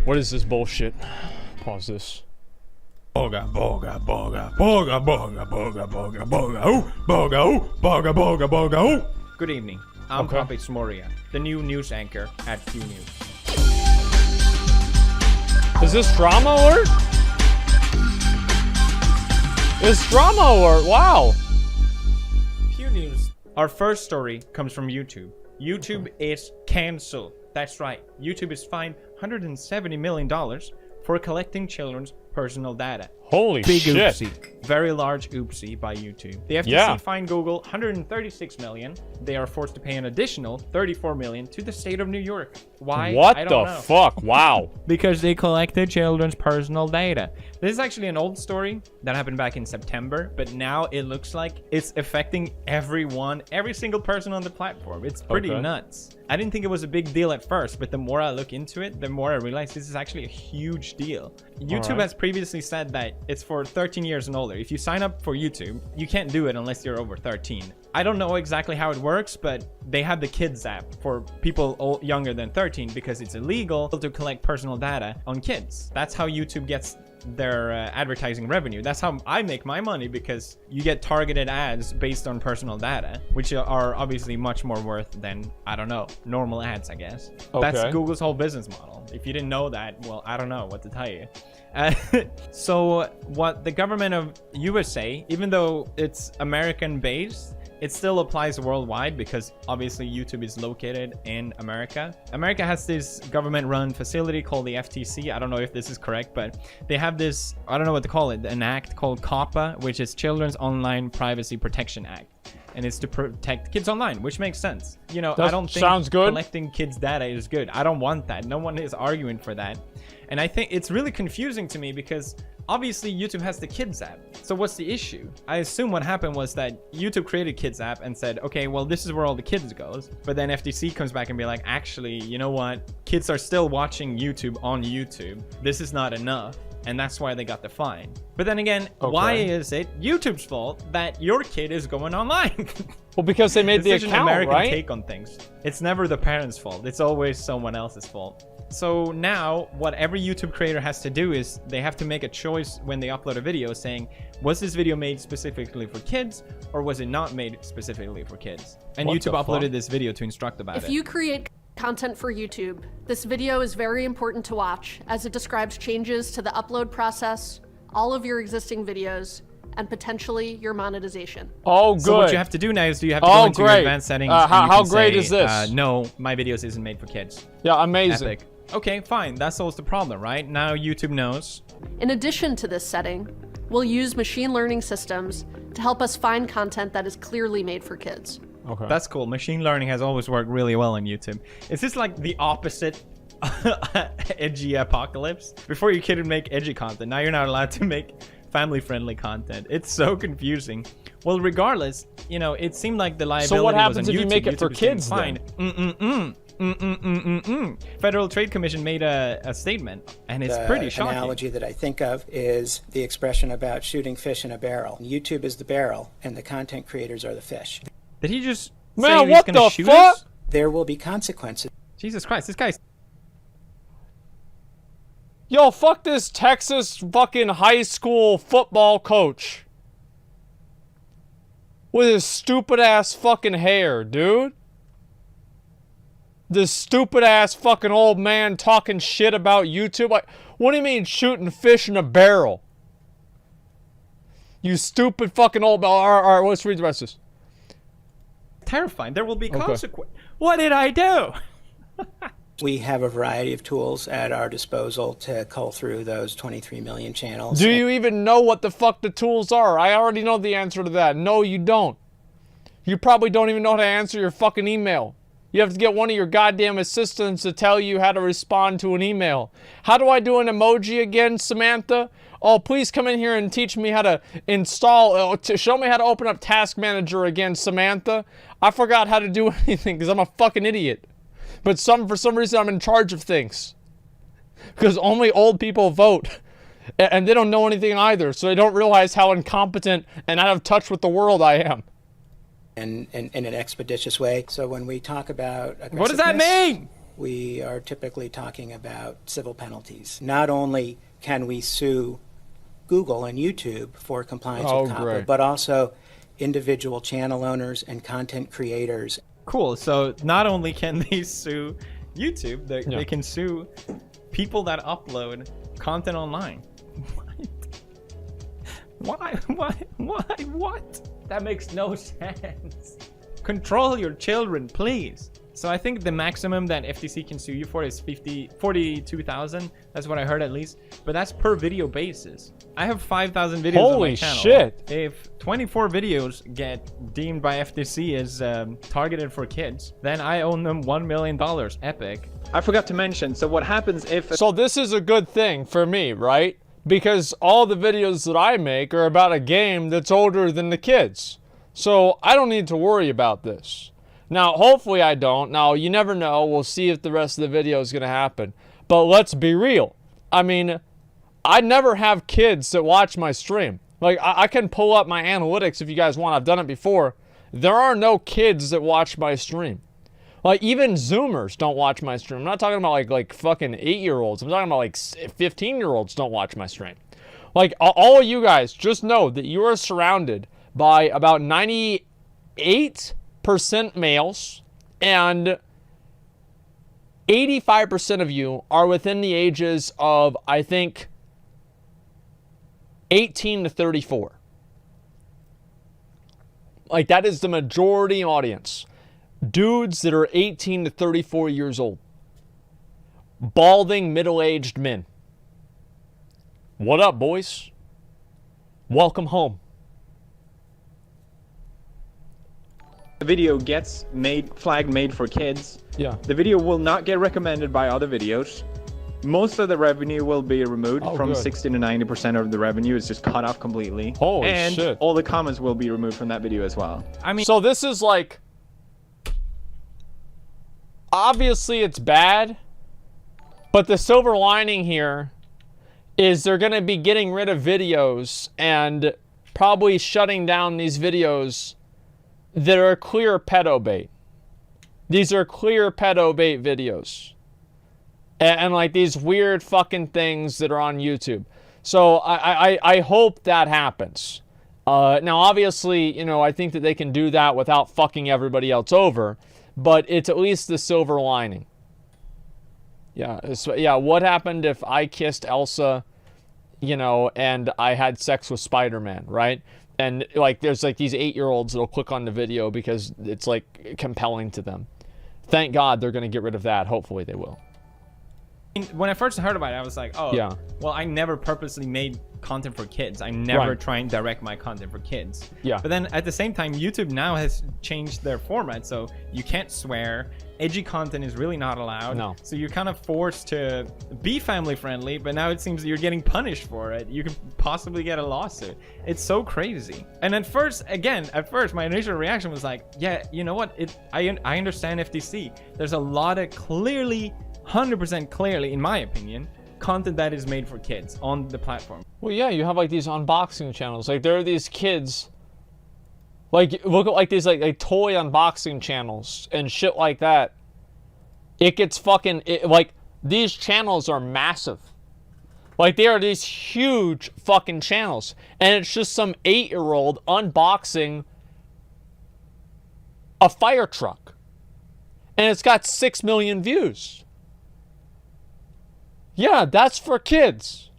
What is this bullshit? Pause this. Boga, boga, boga, boga, boga, boga, boga, boga, ooh, boga, ooh, boga, boga, boga, ooh. Good evening. I'm Prophet Moria, the new news anchor at Q News. Is this drama alert? It's drama alert, wow. Q News. Our first story comes from YouTube. YouTube is cancelled. That's right. YouTube is fined $170 million for collecting children's personal data. Holy Big shit. oopsie. Very large oopsie by YouTube. The FTC fined Google $136 million. They are forced to pay an additional $34 million to the state of New York. Why? What I don't know. fuck? Wow. Because they collected children's personal data. This is actually an old story that happened back in September, but now it looks like it's affecting everyone, every single person on the platform. It's pretty nuts. I didn't think it was a big deal at first, but the more I look into it, the more I realize this is actually a huge deal. YouTube has previously said that it's for 13 years and older. If you sign up for YouTube, you can't do it unless you're over 13. I don't know exactly how it works, but they have the kids app for people younger than 13 because it's illegal to collect personal data on kids. That's how YouTube gets their advertising revenue. That's how I make my money, because you get targeted ads based on personal data, which are obviously much more worth than, I don't know, normal ads, I guess. That's Google's whole business model. If you didn't know that, well, I don't know what to tell you. So what the government of USA, even though it's American based, it still applies worldwide because obviously YouTube is located in America. America has this government-run facility called the FTC. I don't know if this is correct, but they have this, I don't know what to call it, an act called COPPA, which is Children's Online Privacy Protection Act. And it's to protect kids online, which makes sense. You know, I don't think collecting kids' data is good. I don't want that. No one is arguing for that. And I think it's really confusing to me because obviously YouTube has the kids app. So what's the issue? I assume what happened was that YouTube created kids app and said, okay, well, this is where all the kids goes. But then FTC comes back and be like, actually, you know what? Kids are still watching YouTube on YouTube. This is not enough. And that's why they got the fine. But then again, why is it YouTube's fault that your kid is going online? Well, because they made the account, right? It's such an American take on things. It's never the parents' fault. It's always someone else's fault. So now what every YouTube creator has to do is they have to make a choice when they upload a video saying, was this video made specifically for kids or was it not made specifically for kids? And YouTube uploaded this video to instruct about it. If you create content for YouTube, this video is very important to watch as it describes changes to the upload process, all of your existing videos, and potentially your monetization. Oh, good. So what you have to do now is you have to go into your advanced settings. How great is this? No, my videos isn't made for kids. Yeah, amazing. Epic. Okay, fine. That solves the problem, right? Now YouTube knows. In addition to this setting, we'll use machine learning systems to help us find content that is clearly made for kids. Okay. That's cool. Machine learning has always worked really well on YouTube. Is this like the opposite edgy apocalypse? Before your kid would make edgy content, now you're not allowed to make family-friendly content. It's so confusing. Well, regardless, you know, it seemed like the liability was on YouTube. So what happens if you make it for kids then? Federal Trade Commission made a statement, and it's pretty shocking. The analogy that I think of is the expression about shooting fish in a barrel. YouTube is the barrel, and the content creators are the fish. Did he just Man, say what he's gonna the shoot fuck? us? There will be consequences. Jesus Christ, this guy's... Yo, fuck this Texas fucking high school football coach. With his stupid ass fucking hair, dude. This stupid ass fucking old man talking shit about YouTube. Like, what do you mean shooting fish in a barrel? You stupid fucking old man. Alright, let's read the rest of this. Terrifying. There will be consequence. What did I do? We have a variety of tools at our disposal to cull through those 23 million channels. Do you even know what the fuck the tools are? I already know the answer to that. No, you don't. You probably don't even know how to answer your fucking email. You have to get one of your goddamn assistants to tell you how to respond to an email. How do I do an emoji again, Samantha? Oh, please come in here and teach me how to install, show me how to open up Task Manager again, Samantha. I forgot how to do anything because I'm a fucking idiot. But for some reason, I'm in charge of things. Because only old people vote. And they don't know anything either, so they don't realize how incompetent and out of touch with the world I am. In an expeditious way. So when we talk about what does that mean? we are typically talking about civil penalties. Not only can we sue Google and YouTube for compliance with COPPA, great. but also individual channel owners and content creators. Cool. So not only can they sue YouTube, they can sue people that upload content online. What? That makes no sense. Control your children, please. So I think the maximum that FTC can sue you for is 42,000. That's what I heard at least. But that's per video basis. I have 5,000 videos on my channel. Holy shit. If 24 videos get deemed by FTC as targeted for kids, then I own them $1 million. Epic. I forgot to mention, so what happens if... So this is a good thing for me, right? Because all the videos that I make are about a game that's older than the kids. So I don't need to worry about this. Now, hopefully I don't. Now, you never know. We'll see if the rest of the video is going to happen. But let's be real. I mean, I never have kids that watch my stream. Like, I can pull up my analytics if you guys want. I've done it before. There are no kids that watch my stream. Like, even Zoomers don't watch my stream. I'm not talking about, like fucking 8-year-olds. I'm talking about, like, 15-year-olds don't watch my stream. Like, all of you guys, just know that you are surrounded by about 98% males, and 85% of you are within the ages of, I think, 18 to 34. Like, that is the majority audience. Dudes that are 18 to 34 years old. Balding, middle-aged men. What up, boys? Welcome home. The video gets flagged made for kids. Yeah. The video will not get recommended by other videos. Most of the revenue will be removed. From good. 60 to 90% of the revenue is just cut off completely. Holy and shit. all the comments will be removed from that video as well. I mean, So this is like, obviously it's bad, but the silver lining here is they're going to be getting rid of videos and probably shutting down these videos that are clear pedo bait. These are clear pedo bait videos. And like these weird fucking things that are on YouTube. So I hope that happens. Now, obviously, you know, I think that they can do that without fucking everybody else over. But it's at least the silver lining. Yeah, so, yeah, what happened if I kissed Elsa, you know, and I had sex with Spider-Man, right? And, like, there's, like, these 8-year-olds that'll click on the video because it's, like, compelling to them. Thank God they're going to get rid of that. Hopefully they will. when I first heard about it, I was like, oh, yeah. Well, I never purposely made content for kids. I never try and direct my content for kids. Yeah. But then at the same time, YouTube now has changed their format, so you can't swear. Edgy content is really not allowed. No. So you're kind of forced to be family friendly, but now it seems that you're getting punished for it. You could possibly get a lawsuit. It's so crazy. And at first, my initial reaction was like, yeah, you know what? I understand FTC. There's a lot of clearly, 100% clearly, in my opinion, content that is made for kids on the platform. Well, yeah, you have like these unboxing channels. Like there are these kids, like look at like these like toy unboxing channels and shit like that. It gets fucking like these channels are massive. Like they are these huge fucking channels, and it's just some 8-year-old unboxing a fire truck, and it's got 6 million views. Yeah, that's for kids.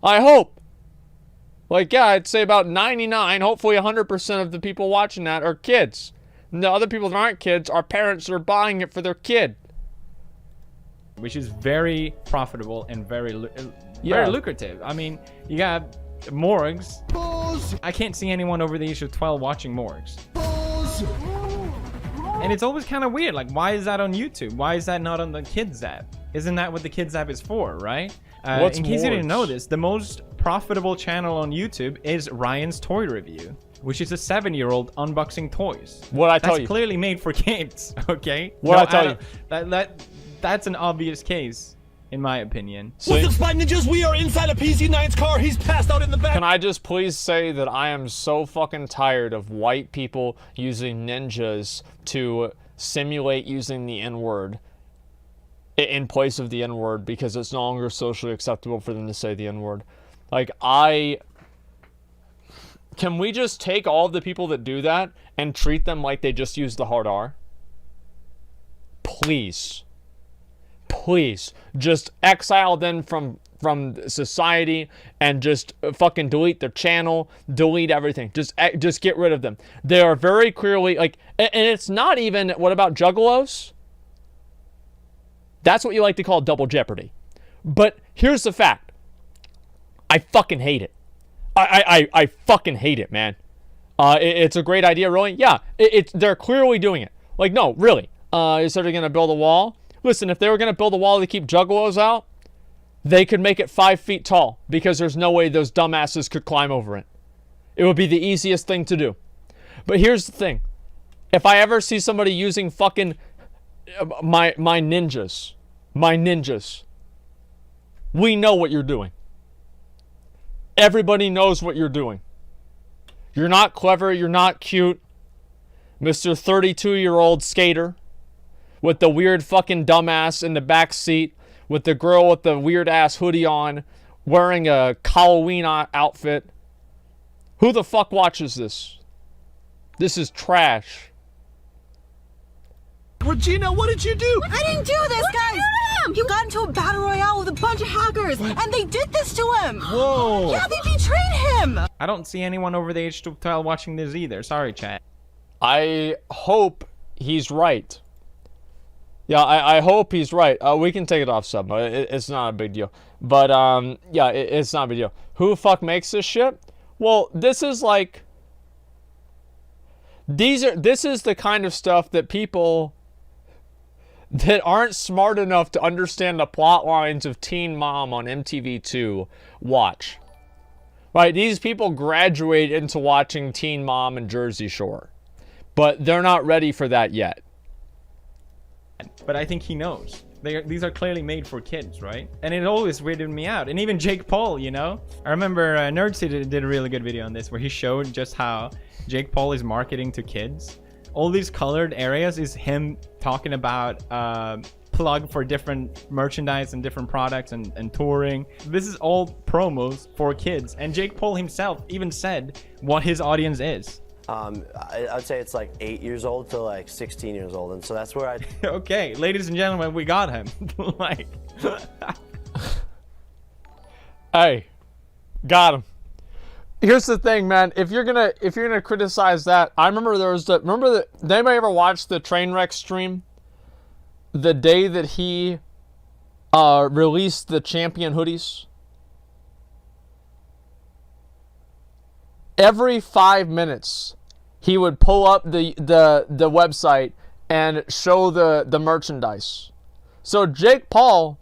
I hope. Like, yeah, I'd say about 99, hopefully 100% of the people watching that are kids. And the other people that aren't kids are parents that are buying it for their kid. Which is very profitable and very lucrative. I mean, you got Morgz. I can't see anyone over the age of 12 watching Morgz. And it's always kind of weird. Like, why is that on YouTube? Why is that not on the kids app? Isn't that what the kids app is for, right? What's in case Morgz? you didn't know this, the most profitable channel on YouTube is Ryan's Toy Review, which is a 7-year-old unboxing toys. What'd I tell That's you? clearly made for kids, okay? What'd I tell you? That's an obvious case, in my opinion. What's up, Spy Ninjas? We are inside a PZ9's car. He's passed out in the back. Can I just please say that I am so fucking tired of white people using ninjas to simulate using the N-word in place of the N-word because it's no longer socially acceptable for them to say the N-word. Like, can we just take all of the people that do that and treat them like they just use the hard R? Please. Please. Just exile them from society and just fucking delete their channel, delete everything. Just get rid of them. They are very clearly, like, and it's not even, what about juggalos? That's what you like to call double jeopardy. But here's the fact. I fucking hate it. I fucking hate it, man. It's a great idea, really. Yeah, they're clearly doing it. Like, no, really. Is they're going to build a wall? Listen, if they were going to build a wall to keep juggalos out, they could make it 5 feet tall because there's no way those dumbasses could climb over it. It would be the easiest thing to do. But here's the thing. If I ever see somebody using fucking my ninjas, we know what you're doing. Everybody knows what you're doing. You're not clever. You're not cute. Mr. 32-year-old skater with the weird fucking dumbass in the back seat with the girl with the weird-ass hoodie on wearing a Halloween outfit. Who the fuck watches this? This is trash. Regina, what did you do? I didn't do this, guys! He got into a battle royale with a bunch of hackers, and they did this to him! Whoa! Yeah, they betrayed him! I don't see anyone over the age of 12 watching this either. Sorry, chat. I hope he's right. Yeah, I hope he's right. We can take it off sub. It's not a big deal. But, yeah, it's not a big deal. Who the fuck makes this shit? Well, this is like... This is the kind of stuff that people that aren't smart enough to understand the plot lines of Teen Mom on MTV2 watch. Right? These people graduate into watching Teen Mom and Jersey Shore. But they're not ready for that yet. But I think he knows. These are clearly made for kids, right? And it always weirded me out. And even Jake Paul, you know? I remember Nerdsy did a really good video on this where he showed just how Jake Paul is marketing to kids. All these colored areas is him talking about plug for different merchandise and different products and touring. This is all promos for kids. And Jake Paul himself even said what his audience is. I'd say it's like 8 years old to like 16 years old, and so that's where I. Okay, ladies and gentlemen, we got him. Like, hey, got him. Here's the thing, man. If you're gonna criticize that, I remember there was did anybody ever watch the Trainwreck stream? The day that he released the Champion hoodies. Every 5 minutes, he would pull up the website and show the merchandise. So Jake Paul,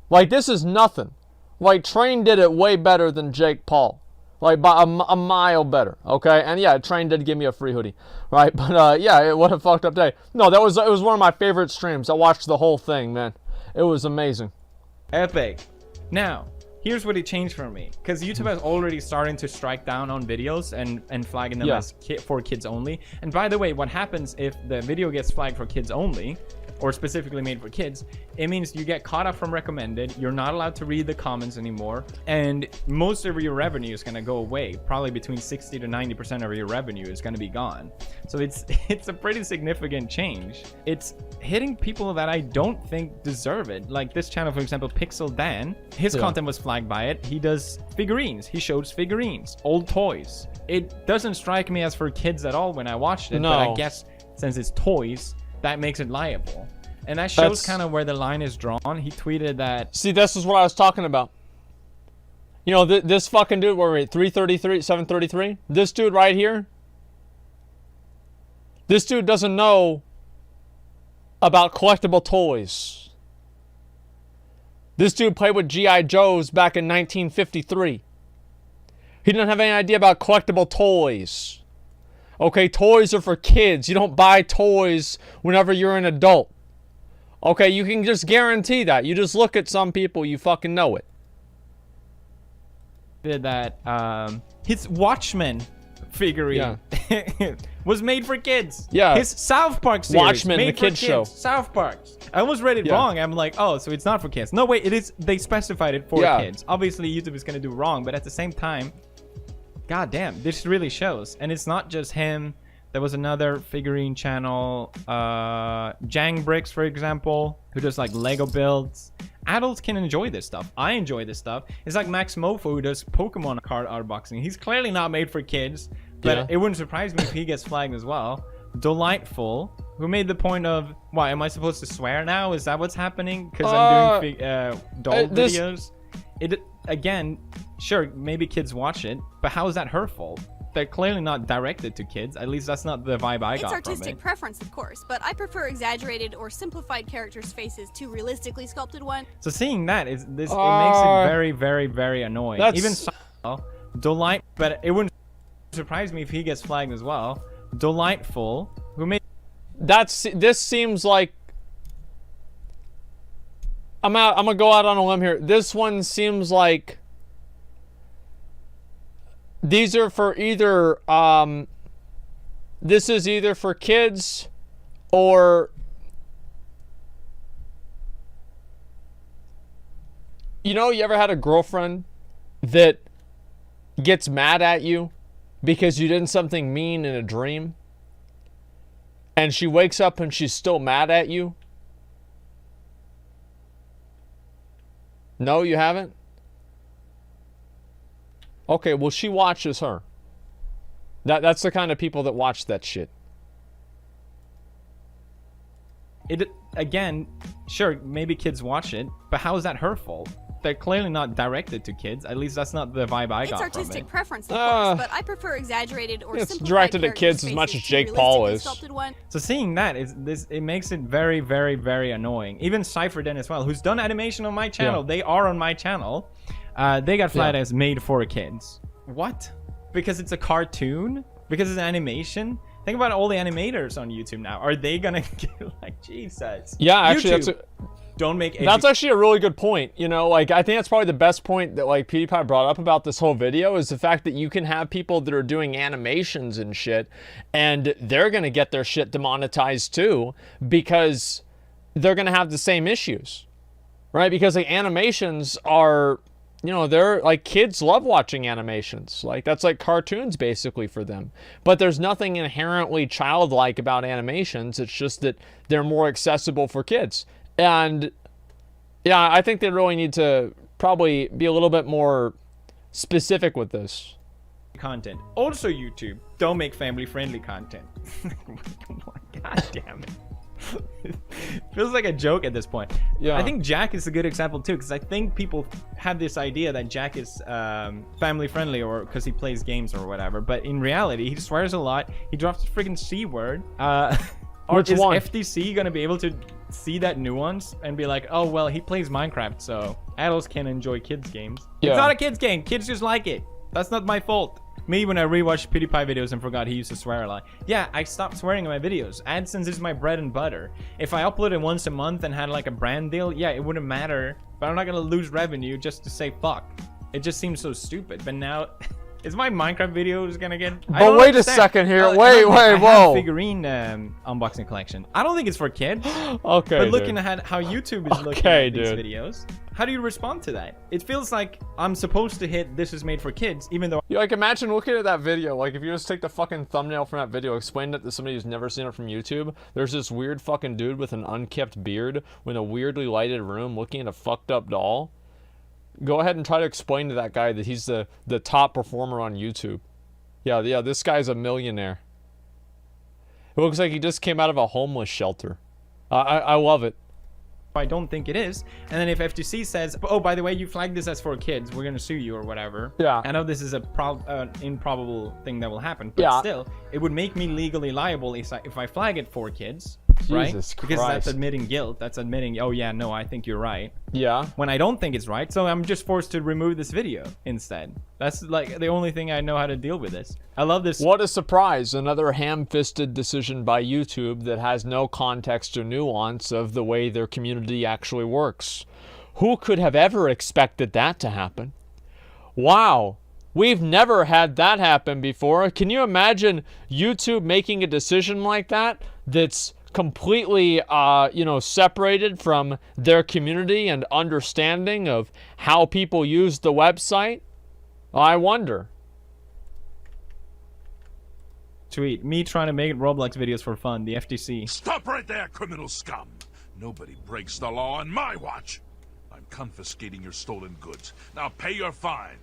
like, this is nothing. Like, Train did it way better than Jake Paul. Like, by a mile better, okay? And yeah, Train did give me a free hoodie, right? But yeah, what a fucked up day. No, it was one of my favorite streams. I watched the whole thing, man. It was amazing. Epic. Now, here's what it changed for me, because YouTube is already starting to strike down on videos and flagging them as for kids only. And by the way, what happens if the video gets flagged for kids only, or specifically made for kids, it means you get caught up from recommended, you're not allowed to read the comments anymore, and most of your revenue is going to go away. Probably between 60 to 90% of your revenue is going to be gone. So it's a pretty significant change. It's hitting people that I don't think deserve it. Like this channel, for example, Pixel Dan, his content was flagged by it. He does figurines. He shows figurines, old toys. It doesn't strike me as for kids at all when I watched it, but I guess since it's toys, that makes it liable. And that shows kind of where the line is drawn. He tweeted that... See, this is what I was talking about. You know, this fucking dude, where are we, 333, 733? This dude right here, this dude doesn't know about collectible toys. This dude played with G.I. Joes back in 1953. He didn't have any idea about collectible toys. Okay, toys are for kids. You don't buy toys whenever you're an adult. Okay, you can just guarantee that. You just look at some people, you fucking know it. Did that, his Watchmen figurine was made for kids. Yeah. His South Park series. Watchmen, made the for kids show. South Park. I almost read it wrong. I'm like, oh, so it's not for kids. No, wait, it is. They specified it for kids. Obviously, YouTube is going to do wrong, but at the same time, god damn, this really shows. And it's not just him. There was another figurine channel, Jang Bricks, for example, who does like Lego builds. Adults can enjoy this stuff. I enjoy this stuff. It's like Max Mofo, who does Pokemon card unboxing. He's clearly not made for kids, but it wouldn't surprise me if he gets flagged as well. Delightful, who made the point of, why, am I supposed to swear now? Is that what's happening? Because I'm doing doll videos? Again, sure, maybe kids watch it, but how is that her fault? They're clearly not directed to kids. At least that's not the vibe I got from it. It's artistic preference, of course, but I prefer exaggerated or simplified characters' faces to realistically sculpted ones. So seeing that it makes it very, very, very annoying. Even Delight, but it wouldn't surprise me if he gets flagged as well. Delightful, who made this seems like I'm gonna go out on a limb here. This one seems like these are for either this is either for kids or you ever had a girlfriend that gets mad at you because you did something mean in a dream and she wakes up and she's still mad at you? No, you haven't? Okay, well, she watches her. That's the kind of people that watch that shit. Again, sure, maybe kids watch it, but how is that her fault? They're clearly not directed to kids. At least that's not the vibe I got from it. It's artistic preference, of course, but I prefer exaggerated or it's simplified directed at kids as much as Jake Paul is. So seeing that it makes it very, very, very annoying. Even Cypherden as well, who's done animation on my channel. They are on my channel. They got flagged as made for kids. What? Because it's a cartoon? Because it's an animation? Think about all the animators on YouTube now. Are they gonna get like, Jesus? Yeah, actually, don't make that's actually a really good point. Like, I think that's probably the best point that like PewDiePie brought up about this whole video is the fact that you can have people that are doing animations and shit, and they're gonna get their shit demonetized too because they're gonna have the same issues, right? Because like animations are, they're like, kids love watching animations. Like, that's like cartoons basically for them. But there's nothing inherently childlike about animations. It's just that they're more accessible for kids. And yeah, I think they really need to probably be a little bit more specific with this. Content. Also, YouTube, don't make family-friendly content. God damn it. Feels like a joke at this point. I think Jack is a good example too, because I think people have this idea that Jack is family friendly or because he plays games or whatever, but in reality he swears a lot. He drops the freaking C word. Which is one? FTC gonna be able to see that nuance and be like, oh well, he plays Minecraft, so adults can enjoy kids games? It's not a kids game. Kids just like it. That's not my fault. Me, when I rewatched PewDiePie videos and forgot he used to swear a lot. Yeah, I stopped swearing in my videos. AdSense is my bread and butter. If I uploaded once a month and had like a brand deal, yeah, it wouldn't matter. But I'm not gonna lose revenue just to say fuck. It just seems so stupid. But now, is my Minecraft videos gonna get... But wait a second here. Wait, whoa. Figurine unboxing collection. I don't think it's for kids. Okay, But looking at how YouTube is looking at these videos, how do you respond to that? It feels like I'm supposed to hit this is made for kids, even though... Like, imagine looking at that video. Like, if you just take the fucking thumbnail from that video, explain it to somebody who's never seen it from YouTube. There's this weird fucking dude with an unkempt beard in a weirdly lighted room looking at a fucked up doll. Go ahead and try to explain to that guy that he's the top performer on YouTube. Yeah, this guy's a millionaire. It looks like he just came out of a homeless shelter. I love it. I don't think it is. And then if FTC says, oh, by the way, you flagged this as for kids, we're gonna sue you or whatever. Yeah. I know this is a improbable thing that will happen, but still, it would make me legally liable if I flag it for kids, right? Jesus Christ. Because that's admitting guilt. That's admitting, oh yeah, no, I think you're right. Yeah. When I don't think it's right, so I'm just forced to remove this video instead. That's like the only thing I know how to deal with this. I love this. What a surprise. Another ham-fisted decision by YouTube that has no context or nuance of the way their community actually works. Who could have ever expected that to happen? Wow. We've never had that happen before. Can you imagine YouTube making a decision like that that's completely, separated from their community and understanding of how people use the website? I wonder. Tweet, me trying to make Roblox videos for fun, the FTC. Stop right there, criminal scum. Nobody breaks the law on my watch. I'm confiscating your stolen goods. Now pay your fine,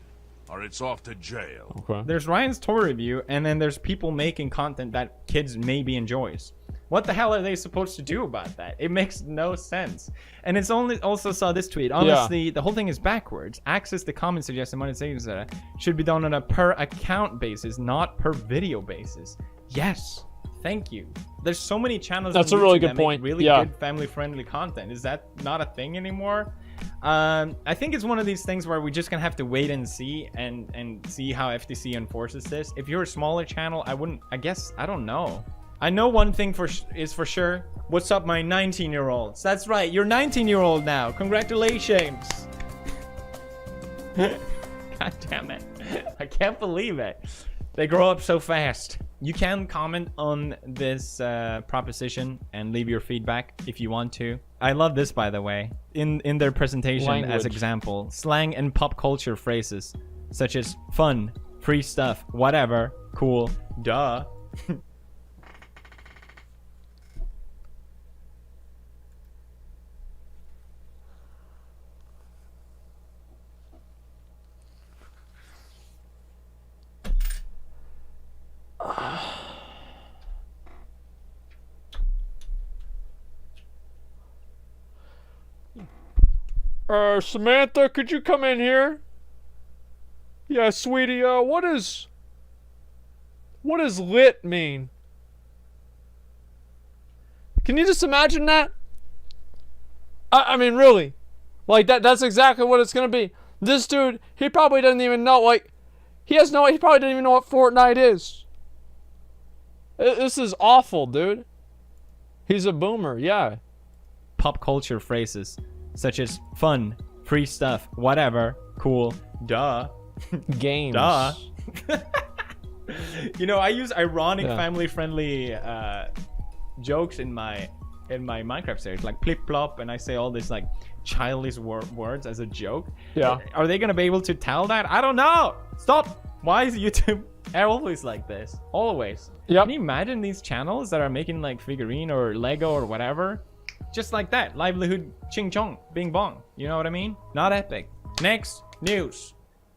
or it's off to jail. Okay. There's Ryan's toy review, and then there's people making content that kids maybe enjoys. What the hell are they supposed to do about that? It makes no sense. And it's only also saw this tweet. Honestly, the whole thing is backwards. Access to comment suggested monetization should be done on a per account basis, not per video basis. Yes. Thank you. There's so many channels. That's on a really YouTube good that point. Make really good family-friendly content. Is that not a thing anymore? I think it's one of these things where we're just gonna have to wait and see and see how FTC enforces this. If you're a smaller channel, I don't know. I know one thing is for sure. What's up, my 19-year-olds? That's right, you're 19-year-old now. Congratulations. God damn it. I can't believe it. They grow up so fast. You can comment on this proposition and leave your feedback if you want to. I love this, by the way. In their presentation as example, slang and pop culture phrases such as fun, free stuff, whatever, cool, duh. Samantha, could you come in here? Yeah, sweetie, what does lit mean? Can you just imagine that? I mean, really. Like, that's exactly what it's gonna be. This dude, he probably doesn't even know, he probably doesn't even know what Fortnite is. This is awful, dude. He's a boomer, yeah. Pop culture phrases such as fun, free stuff, whatever, cool, duh. Games. Duh. I use ironic family-friendly jokes in my Minecraft series, like plip plop, and I say all these like childish words as a joke. Yeah. Are they gonna be able to tell that? I don't know. Stop. Why is YouTube always like this? Always. Yep. Can you imagine these channels that are making like figurine or Lego or whatever? Just like that. Livelihood ching chong, bing bong. You know what I mean? Not epic. Next news.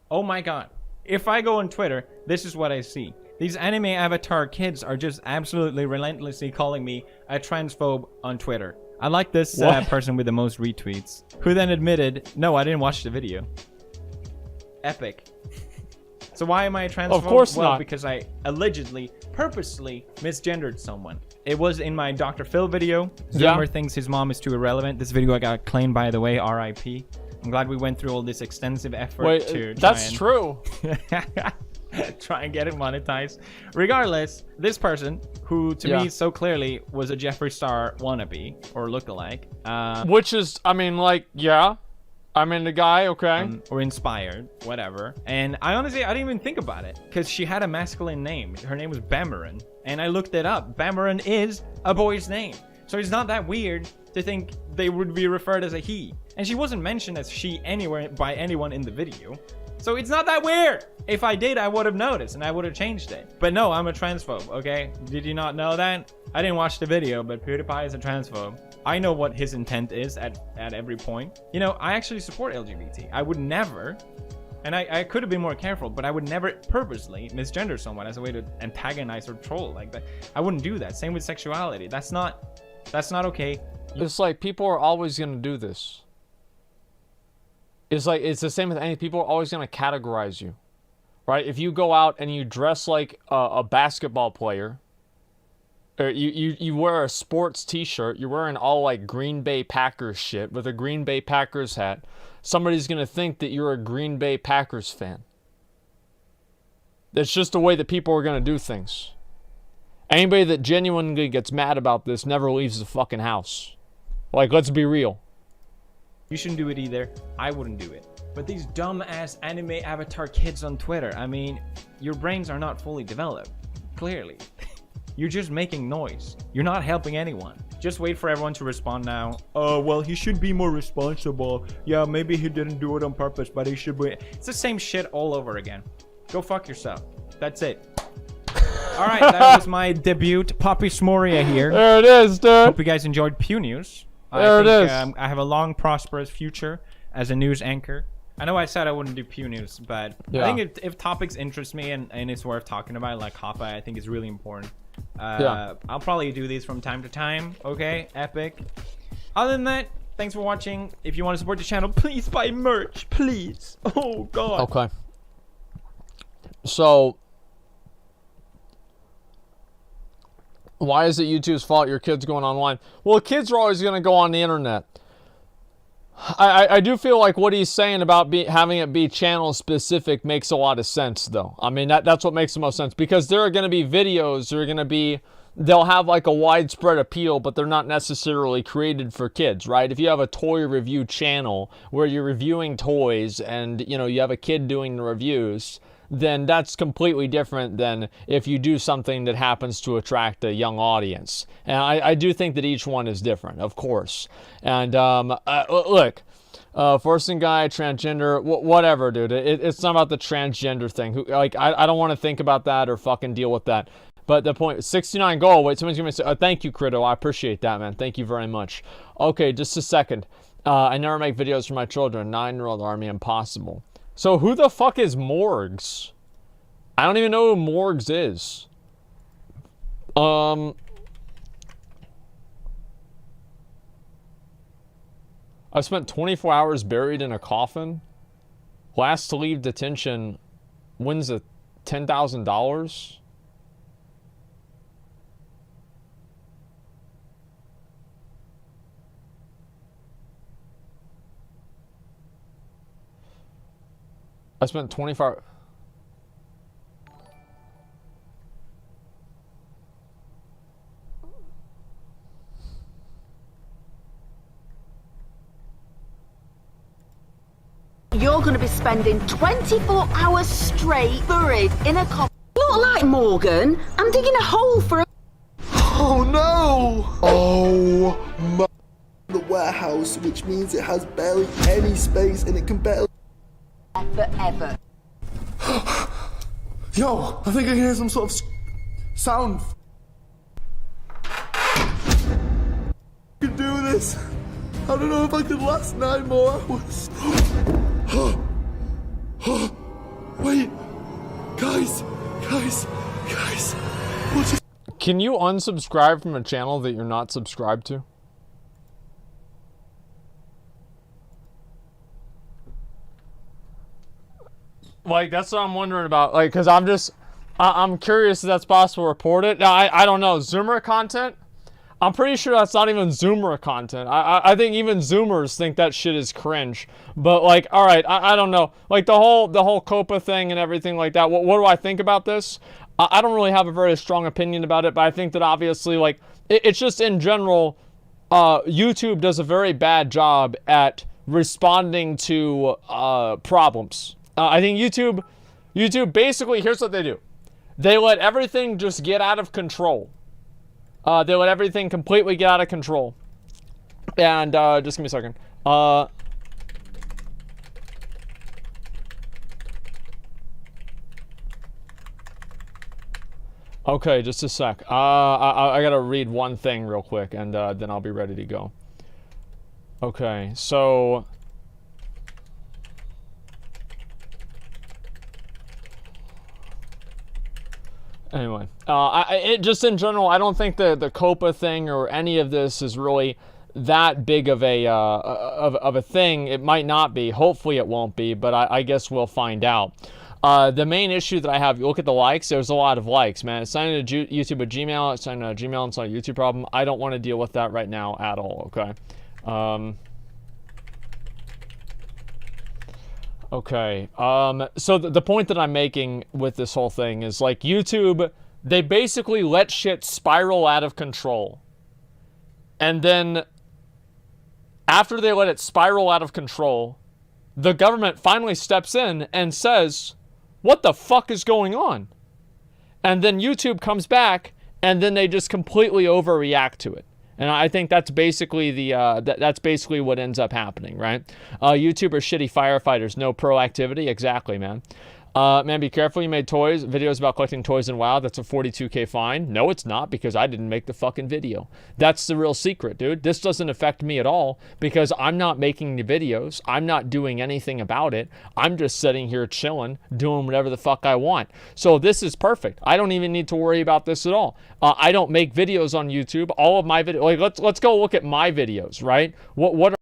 Oh my god. If I go on Twitter, this is what I see. These anime avatar kids are just absolutely relentlessly calling me a transphobe on Twitter. I like this person with the most retweets, who then admitted, no, I didn't watch the video. Epic. So why am I a transphobe? Of course not. Because I allegedly, purposely misgendered someone. It was in my Dr. Phil video. Zoomer thinks his mom is too irrelevant. This video got claimed, by the way, RIP. I'm glad we went through all this extensive effort to that's true. try and get it monetized. Regardless, this person, who to me so clearly was a Jeffree Star wannabe or lookalike, which is, I mean, the guy, okay, or inspired, whatever. And I didn't even think about it because she had a masculine name. Her name was Bamaran, and I looked it up. Bamaran is a boy's name, so it's not that weird to think they would be referred as a he. And she wasn't mentioned as she anywhere by anyone in the video. So it's not that weird. If I did, I would have noticed and I would have changed it. But no, I'm a transphobe, okay? Did you not know that? I didn't watch the video, but PewDiePie is a transphobe. I know what his intent is at every point. I actually support LGBT. I would never, and I could have been more careful, but I would never purposely misgender someone as a way to antagonize or troll like that. I wouldn't do that. Same with sexuality. That's not okay. It's like people are always gonna do this. It's the same with any people are always gonna categorize you, right? If you go out and you dress like a basketball player, or you wear a sports t-shirt, you're wearing all like Green Bay Packers shit with a Green Bay Packers hat, somebody's gonna think that you're a Green Bay Packers fan. That's just the way that people are gonna do things. Anybody that genuinely gets mad about this never leaves the fucking house. Like, let's be real. You shouldn't do it either. I wouldn't do it. But these dumb-ass anime avatar kids on Twitter, I mean, your brains are not fully developed. Clearly. You're just making noise. You're not helping anyone. Just wait for everyone to respond now. Oh, well, he should be more responsible. Yeah, maybe he didn't do it on purpose, but he should be. It's the same shit all over again. Go fuck yourself. That's it. All right, that was my debut. Poppy Smoria here. There it is, dude. Hope you guys enjoyed Pew News. There it is. I have a long, prosperous future as a news anchor. I know I said I wouldn't do Pew News, but Yeah. I think if topics interest me and it's worth talking about, like Hoppa, I think is really important. Yeah. I'll probably do these from time to time. Okay, epic. Other than that, thanks for watching. If you want to support the channel, please buy merch, please. Oh God. Okay. So, why is it YouTube's fault your kid's going online? Well, kids are always going to go on the internet. I do feel like what he's saying about having it be channel specific makes a lot of sense, though. I mean, that's what makes the most sense, because there are going to be videos, they'll have like a widespread appeal, but they're not necessarily created for kids, right? If you have a toy review channel where you're reviewing toys and, you know, you have a kid doing the reviews, then that's completely different than if you do something that happens to attract a young audience. And I do think that each one is different, of course. And look, forcing guy, transgender, whatever, dude. It's not about the transgender thing. Like, I don't want to think about that or fucking deal with that. But the point, 69 goal. Wait, someone's gonna say, thank you, Crito. I appreciate that, man. Thank you very much. Okay, just a second. I never make videos for my children. 9-year-old Army Impossible. So who the fuck is Morgz? I don't even know who Morgz is. I spent 24 hours buried in a coffin. Last to leave detention wins a $10,000. I spent 24. You're going to be spending 24 hours straight buried in a coffin. Not like Morgan. I'm digging a hole for a... Oh no! Oh my... The warehouse, which means it has barely any space and it can barely... Forever. Yo, I think I hear some sort of sound. I can do this. I don't know if I can last 9 more hours. Wait, guys. What is... Can you unsubscribe from a channel that you're not subscribed to? Like, that's what I'm wondering about. Like, because I'm curious if that's possible to report it. Now, I don't know. Zoomer content? I'm pretty sure that's not even Zoomer content. I think even Zoomers think that shit is cringe. But, like, all right, I don't know. Like, the whole Copa thing and everything like that. What do I think about this? I don't really have a very strong opinion about it, but I think that obviously, like, it's just in general, YouTube does a very bad job at responding to problems. I think YouTube basically, here's what they do. They let everything just get out of control. They let everything completely get out of control. And, just give me a second. Okay, just a sec. I gotta read one thing real quick, and then I'll be ready to go. Okay, so... Anyway, just in general, I don't think the Copa thing or any of this is really that big of a thing. It might not be. Hopefully it won't be, but I guess we'll find out. The main issue that I have, you look at the likes, there's a lot of likes, man. It's signed to YouTube with Gmail, it's signed to Gmail, it's not a YouTube problem. I don't want to deal with that right now at all, okay? Okay, so the point that I'm making with this whole thing is, like, YouTube, they basically let shit spiral out of control. And then After they let it spiral out of control, the government finally steps in and says, what the fuck is going on? And then YouTube comes back, and then they just completely overreact to it. And I think that's basically that's basically what ends up happening, right? YouTubers, shitty firefighters, no proactivity. Exactly, man. Man, be careful. You made videos about collecting toys in WoW. That's a 42K fine. No, it's not, because I didn't make the fucking video. That's the real secret, dude. This doesn't affect me at all because I'm not making the videos. I'm not doing anything about it. I'm just sitting here chilling, doing whatever the fuck I want. So this is perfect. I don't even need to worry about this at all. I don't make videos on YouTube. All of my videos, like let's go look at my videos, right? What are